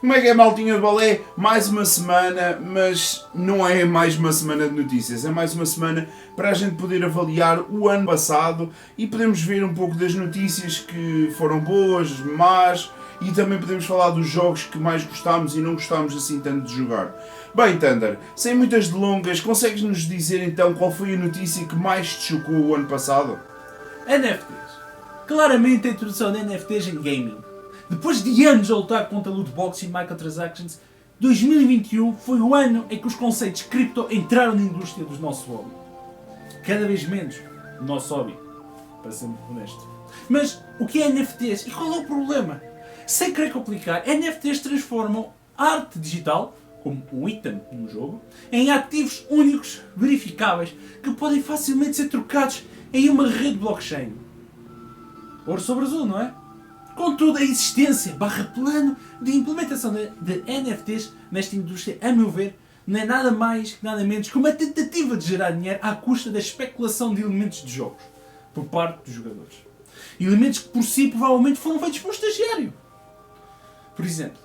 Como é que é, maltinha de balé? Mais uma semana, mas não é mais uma semana de notícias, é mais uma semana para a gente poder avaliar o ano passado e podemos ver um pouco das notícias que foram boas, más, e também podemos falar dos jogos que mais gostámos e não gostámos assim tanto de jogar. Bem, Thunder, sem muitas delongas, consegues-nos dizer então qual foi a notícia que mais te chocou o ano passado? NFTs. Claramente a introdução de NFTs em gaming. Depois de anos a lutar contra lootbox e microtransactions, 2021 foi o ano em que os conceitos cripto entraram na indústria do nosso hobby. Cada vez menos o nosso hobby, para ser honesto. Mas o que é NFTs e qual é o problema? Sem querer complicar, NFTs transformam arte digital, como um item num jogo, em ativos únicos, verificáveis, que podem facilmente ser trocados em uma rede blockchain. Ouro sobre azul, não é? Contudo, a existência /plano de implementação de NFTs nesta indústria, a meu ver, não é nada mais que nada menos que uma tentativa de gerar dinheiro à custa da especulação de elementos de jogos por parte dos jogadores. Elementos que por si provavelmente foram feitos por um estagiário. Por exemplo,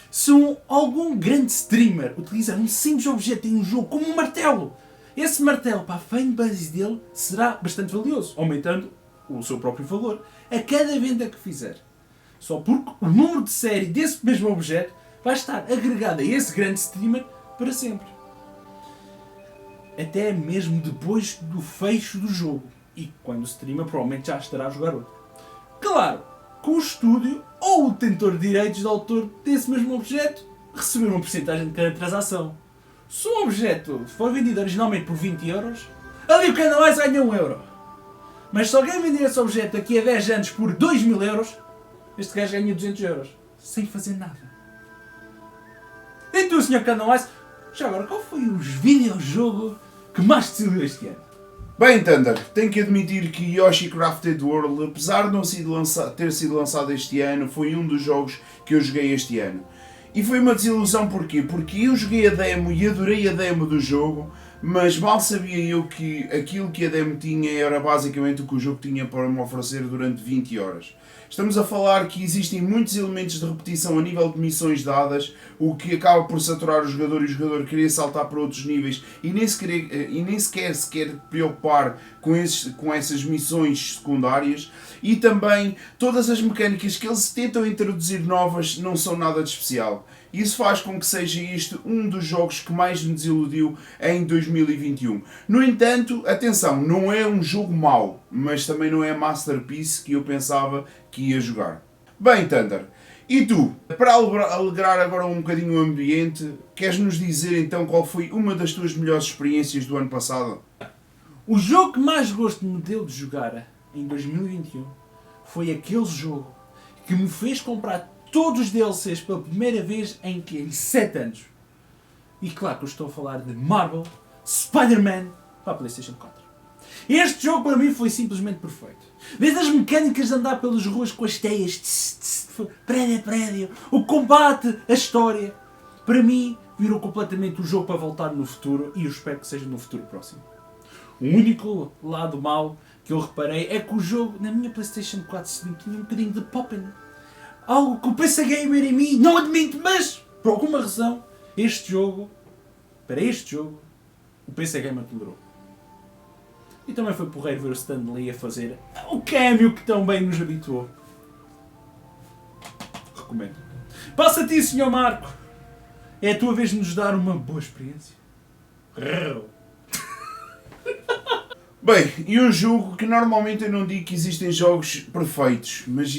se algum grande streamer utilizar um simples objeto em um jogo como um martelo, esse martelo para a fanbase dele será bastante valioso, aumentando o seu próprio valor a cada venda que fizer. Só porque o número de série desse mesmo objeto vai estar agregado a esse grande streamer para sempre. Até mesmo depois do fecho do jogo. E quando o streamer provavelmente já estará a jogar outro. Claro, com o estúdio ou o detentor de direitos de autor desse mesmo objeto receber uma porcentagem de cada transação. Se o objeto for vendido originalmente por 20€, ali o Canalais ganha 1€. Mas se alguém vender esse objeto daqui a 10 anos por 2000€, este gajo ganha 200€, sem fazer nada. E tu, Sr. Canalais, já agora, qual foi o videojogo que mais te desiludiu este ano? Bem, Thunder, tenho que admitir que Yoshi Crafted World, apesar de não ter sido lançado este ano, foi um dos jogos que eu joguei este ano. E foi uma desilusão porquê? Porque eu joguei a demo e adorei a demo do jogo, mas mal sabia eu que aquilo que a demo tinha era basicamente o que o jogo tinha para me oferecer durante 20 horas. Estamos a falar que existem muitos elementos de repetição a nível de missões dadas, o que acaba por saturar o jogador e o jogador querer saltar para outros níveis e nem sequer se quer preocupar com essas missões secundárias. E também todas as mecânicas que eles tentam introduzir novas não são nada de especial. Isso faz com que seja isto um dos jogos que mais me desiludiu em 2021. No entanto, atenção, não é um jogo mau, mas também não é a masterpiece que eu pensava que ia jogar. Bem, Thunder, e tu, para alegrar agora um bocadinho o ambiente, queres nos dizer então qual foi uma das tuas melhores experiências do ano passado? O jogo que mais gosto me deu de jogar em 2021 foi aquele jogo que me fez comprar todos os DLCs pela primeira vez em 7 anos. E claro que eu estou a falar de Marvel Spider-Man para a PlayStation 4. Este jogo para mim foi simplesmente perfeito. Desde as mecânicas de andar pelas ruas com as teias, prédio a prédio, o combate, a história, para mim virou completamente o jogo para voltar no futuro e eu espero que seja no futuro próximo. O único lado mau que eu reparei é que o jogo na minha PlayStation 4 Slim tinha um bocadinho de popping. Algo que o PC Gamer em mim não admite, mas por alguma razão para este jogo, o PC Gamer tolerou. E também foi porreiro ver o Stan Lee a fazer o cameo que tão bem nos habituou. Recomendo. Passa a ti, Sr. Marco! É a tua vez de nos dar uma boa experiência. Bem, eu julgo que normalmente eu não digo que existem jogos perfeitos, mas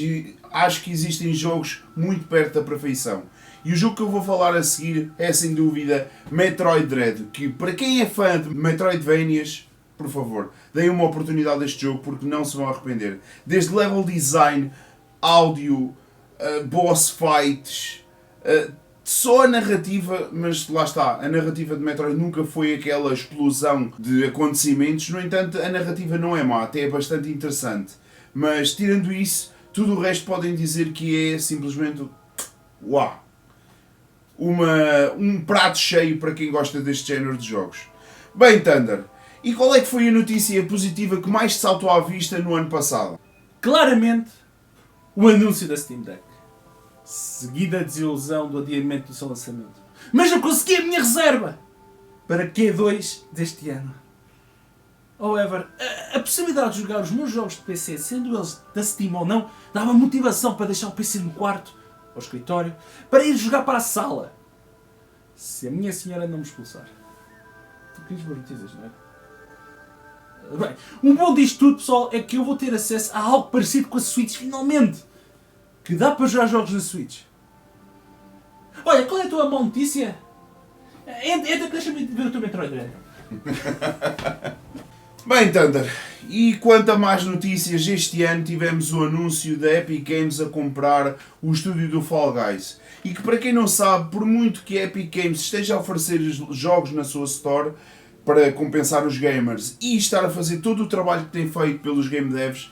acho que existem jogos muito perto da perfeição. E o jogo que eu vou falar a seguir é sem dúvida Metroid Dread, que para quem é fã de Metroidvanias, por favor, deem uma oportunidade a este jogo porque não se vão arrepender. Desde level design, áudio, boss fights, só a narrativa, mas lá está, a narrativa de Metroid nunca foi aquela explosão de acontecimentos, no entanto a narrativa não é má, até é bastante interessante. Mas tirando isso, tudo o resto podem dizer que é simplesmente uau! Um prato cheio para quem gosta deste género de jogos. Bem, Thunder, e qual é que foi a notícia positiva que mais te saltou à vista no ano passado? Claramente, o anúncio da Steam Deck. Seguida desilusão do adiamento do seu lançamento. Mas eu consegui a minha reserva para Q2 deste ano. However, a possibilidade de jogar os meus jogos de PC, sendo eles da Steam ou não, dava motivação para deixar o PC no quarto, ao escritório, para ir jogar para a sala. Se a minha senhora não me expulsar. Tu querias boas notícias, não é? Bem, o bom disto tudo, pessoal, é que eu vou ter acesso a algo parecido com a Switch, finalmente. Que dá para jogar jogos na Switch. Olha, qual é a tua boa notícia? Entra, deixa-me ver o teu Metroid Dread. Bem, Thunder, e quanto a mais notícias, este ano tivemos o anúncio da Epic Games a comprar o estúdio do Fall Guys. E que, para quem não sabe, por muito que a Epic Games esteja a oferecer jogos na sua store para compensar os gamers e estar a fazer todo o trabalho que tem feito pelos game devs,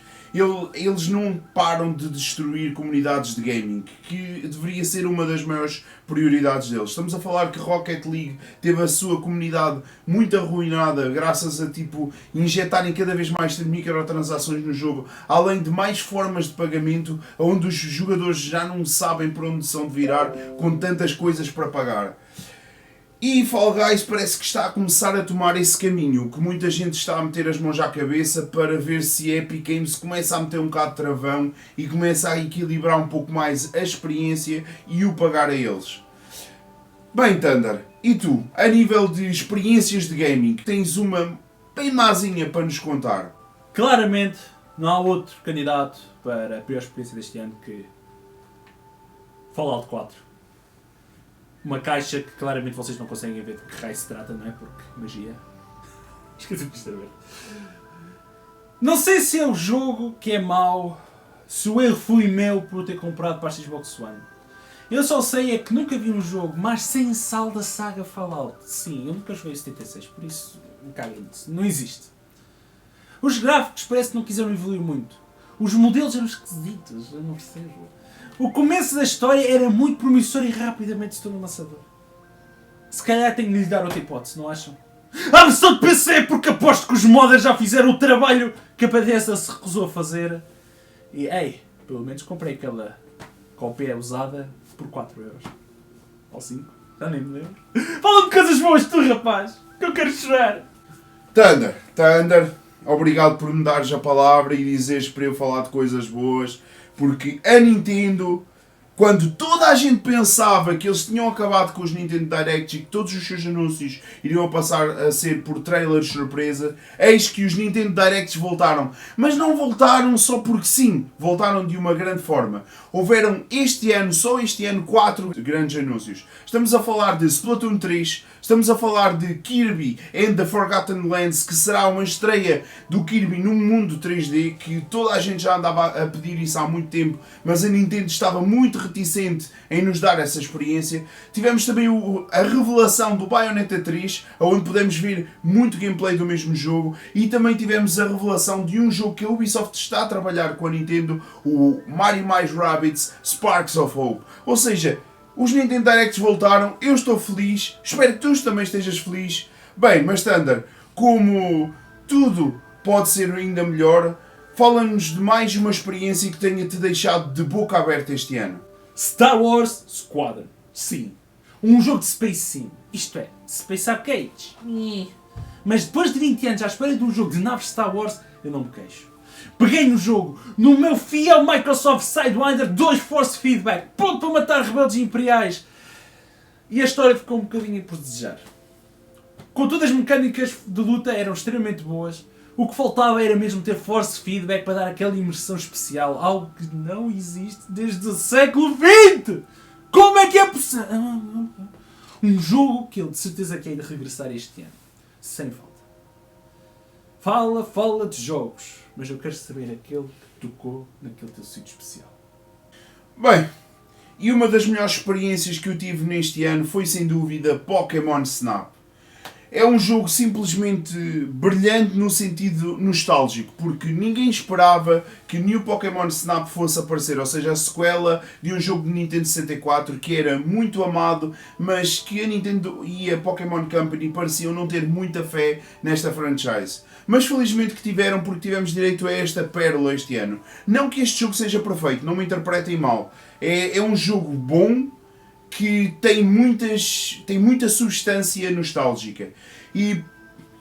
eles não param de destruir comunidades de gaming, que deveria ser uma das maiores prioridades deles. Estamos a falar que Rocket League teve a sua comunidade muito arruinada graças a injetarem cada vez mais microtransações no jogo, além de mais formas de pagamento, onde os jogadores já não sabem por onde são de virar com tantas coisas para pagar. E Fall Guys parece que está a começar a tomar esse caminho, que muita gente está a meter as mãos à cabeça para ver se a Epic Games começa a meter um bocado de travão e começa a equilibrar um pouco mais a experiência e o pagar a eles. Bem, Thunder, e tu, a nível de experiências de gaming, tens uma bem mazinha para nos contar? Claramente, não há outro candidato para a pior experiência deste ano que Fallout 4. Uma caixa que claramente vocês não conseguem ver de que raio se trata, não é? Porque magia. Esqueci-me de saber. Não sei se é o jogo que é mau, se o erro foi meu por ter comprado para a Xbox One. Eu só sei é que nunca vi um jogo mais sem sal da saga Fallout. Sim, eu nunca joguei 76, por isso me caguem nisso. Não existe. Os gráficos parece que não quiseram evoluir muito. Os modelos eram esquisitos, eu não percebo. O começo da história era muito promissor e rapidamente se tornou amassador. Se calhar tenho de lhe dar outra hipótese, não acham? A versão de PC, porque aposto que os modders já fizeram o trabalho que a Bethesda se recusou a fazer. E, ei, pelo menos comprei aquela cópia usada por 4€. Ou 5, já nem me lembro. Fala-me coisas boas tu, rapaz, que eu quero chorar. Thunder, obrigado por me dares a palavra e dizeres para eu falar de coisas boas. Porque a Nintendo, quando toda a gente pensava que eles tinham acabado com os Nintendo Directs e que todos os seus anúncios iriam passar a ser por trailers surpresa, eis que os Nintendo Directs voltaram. Mas não voltaram só porque sim, voltaram de uma grande forma. Houveram só este ano, 4 grandes anúncios. Estamos a falar de Splatoon 3, estamos a falar de Kirby and the Forgotten Lands, que será uma estreia do Kirby num mundo 3D, que toda a gente já andava a pedir isso há muito tempo, mas a Nintendo estava muito reticente em nos dar essa experiência. Tivemos também a revelação do Bayonetta 3, onde podemos ver muito gameplay do mesmo jogo, e também tivemos a revelação de um jogo que a Ubisoft está a trabalhar com a Nintendo, o Mario + Rabbids Sparks of Hope. Ou seja, os Nintendo Directs voltaram, eu estou feliz, espero que tu também estejas feliz. Bem, mas Thunder, como tudo pode ser ainda melhor, fala-nos de mais uma experiência que tenha-te deixado de boca aberta este ano. Star Wars Squadron. Sim. Um jogo de Space Sim. Isto é, Space Arcade. Mas depois de 20 anos à espera de um jogo de naves Star Wars, eu não me queixo. Peguei no jogo, no meu fiel Microsoft Sidewinder 2 Force Feedback, pronto para matar rebeldes imperiais. E a história ficou um bocadinho por desejar. Contudo, as mecânicas de luta eram extremamente boas. O que faltava era mesmo ter Force Feedback para dar aquela imersão especial, algo que não existe desde o século XX! Como é que é possível? Um jogo que ele de certeza quer regressar este ano. Sem falta. Fala de jogos, mas eu quero saber aquele que tocou naquele teu sítio especial. Bem, e uma das melhores experiências que eu tive neste ano foi sem dúvida Pokémon Snap. É um jogo simplesmente brilhante no sentido nostálgico, porque ninguém esperava que New Pokémon Snap fosse aparecer, ou seja, a sequela de um jogo de Nintendo 64 que era muito amado, mas que a Nintendo e a Pokémon Company pareciam não ter muita fé nesta franchise. Mas felizmente que tiveram, porque tivemos direito a esta pérola este ano. Não que este jogo seja perfeito, não me interpretem mal. É um jogo bom, que tem muita substância nostálgica. E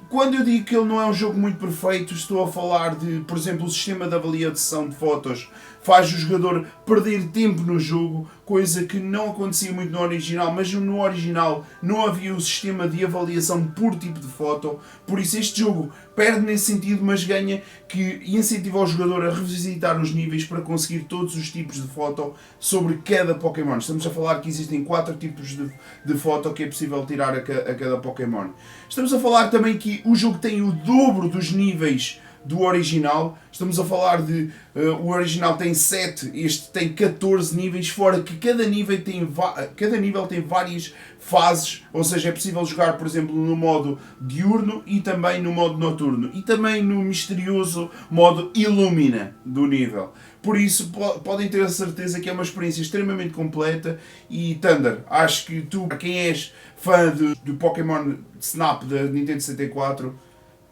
quando eu digo que ele não é um jogo muito perfeito, estou a falar de, por exemplo, o sistema de avaliação de fotos faz o jogador perder tempo no jogo, coisa que não acontecia muito no original, mas no original não havia o sistema de avaliação por tipo de foto, por isso este jogo perde nesse sentido, mas ganha que incentiva o jogador a revisitar os níveis para conseguir todos os tipos de foto sobre cada Pokémon. Estamos a falar que existem 4 tipos de foto que é possível tirar a cada Pokémon. Estamos a falar também que o jogo tem o dobro dos níveis do original. Estamos a falar de o original tem 7, este tem 14 níveis, fora que cada nível tem várias fases, ou seja, é possível jogar, por exemplo, no modo diurno e também no modo noturno e também no misterioso modo Illumina do nível. Por isso podem ter a certeza que é uma experiência extremamente completa. E Thunder, acho que tu, para quem és fã do Pokémon Snap da Nintendo 64,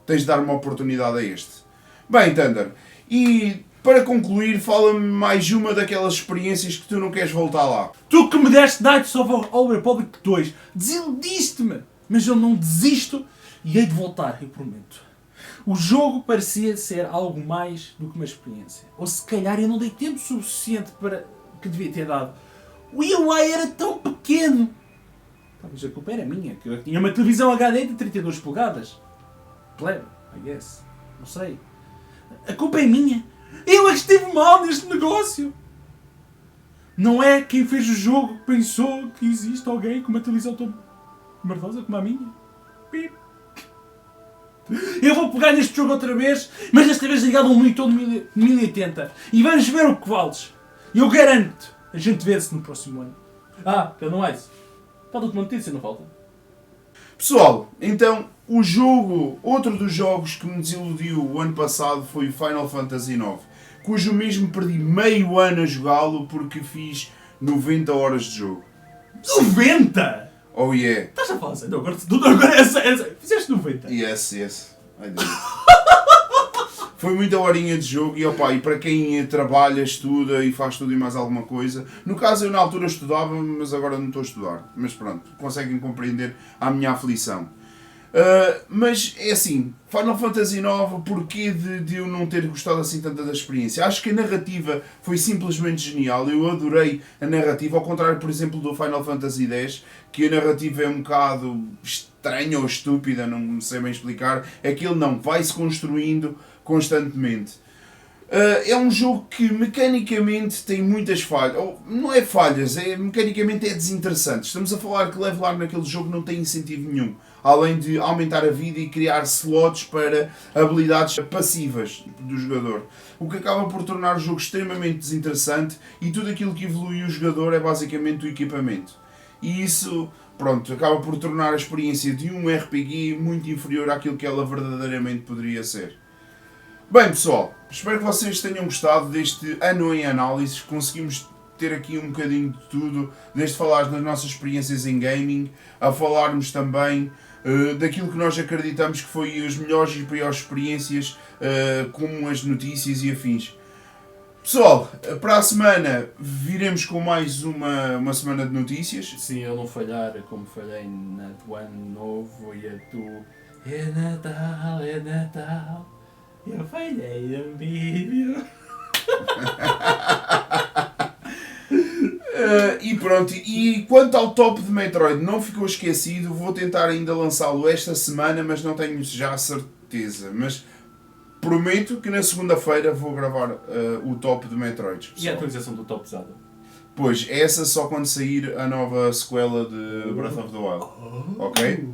tens de dar uma oportunidade a este. Bem, Thunder, e para concluir, fala-me mais uma daquelas experiências que tu não queres voltar lá. Tu que me deste Knights of the Old Republic 2, desiludiste-me, mas eu não desisto e hei de voltar, eu prometo. O jogo parecia ser algo mais do que uma experiência. Ou se calhar eu não dei tempo suficiente para que devia ter dado. O UI era tão pequeno. Talvez a culpa era minha, que eu tinha uma televisão HD de 32 polegadas. Plebe, I guess. Não sei. A culpa é minha. Eu é que estive mal neste negócio. Não é quem fez o jogo que pensou que existe alguém com uma televisão tão merdosa como a minha. Pip. Eu vou pegar neste jogo outra vez, mas desta vez ligado a um monitor de 1080. E vamos ver o que vales. E eu garanto, a gente vê-se no próximo ano. Que não é isso. Falta-te uma notícia, não falta? Pessoal, então outro dos jogos que me desiludiu o ano passado foi o Final Fantasy IX, cujo mesmo perdi meio ano a jogá-lo porque fiz 90 horas de jogo. 90? Oh yeah. Estás a falar sério? Agora fizeste 90? Yes. I did. Foi muita horinha de jogo e para quem trabalha, estuda e faz tudo e mais alguma coisa. No caso eu na altura estudava, mas agora não estou a estudar. Mas pronto, conseguem compreender a minha aflição. Mas é assim, Final Fantasy IX, porquê de eu não ter gostado assim tanto da experiência? Acho que a narrativa foi simplesmente genial, eu adorei a narrativa, ao contrário, por exemplo, do Final Fantasy X, que a narrativa é um bocado estranha ou estúpida, não sei bem explicar. Aquilo não, vai-se construindo constantemente. É um jogo que mecanicamente tem muitas falhas, ou não é falhas, mecanicamente é desinteressante. Estamos a falar que levelar naquele jogo não tem incentivo nenhum, além de aumentar a vida e criar slots para habilidades passivas do jogador, o que acaba por tornar o jogo extremamente desinteressante e tudo aquilo que evolui o jogador é basicamente o equipamento. E isso, pronto, acaba por tornar a experiência de um RPG muito inferior àquilo que ela verdadeiramente poderia ser. Bem pessoal, espero que vocês tenham gostado deste ano em análise. Conseguimos ter aqui um bocadinho de tudo, desde falar das nossas experiências em gaming, a falarmos também daquilo que nós acreditamos que foi as melhores e piores experiências, como as notícias e afins. Pessoal, para a semana viremos com mais uma semana de notícias. Se eu não falhar como falhei do ano novo e a tu... É Natal, é Natal... Eu falhei um vídeo. E pronto, e quanto ao top de Metroid, não ficou esquecido, vou tentar ainda lançá-lo esta semana, mas não tenho já certeza. Mas prometo que na segunda-feira vou gravar o top de Metroid. E a atualização do top pesado? Pois, essa só quando sair a nova sequela de Breath of the Wild. Ok?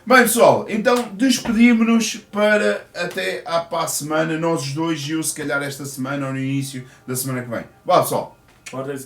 Bem pessoal, então despedimos-nos para até à semana, nós os dois e eu se calhar esta semana ou no início da semana que vem. Vá pessoal! Ordem-se bem.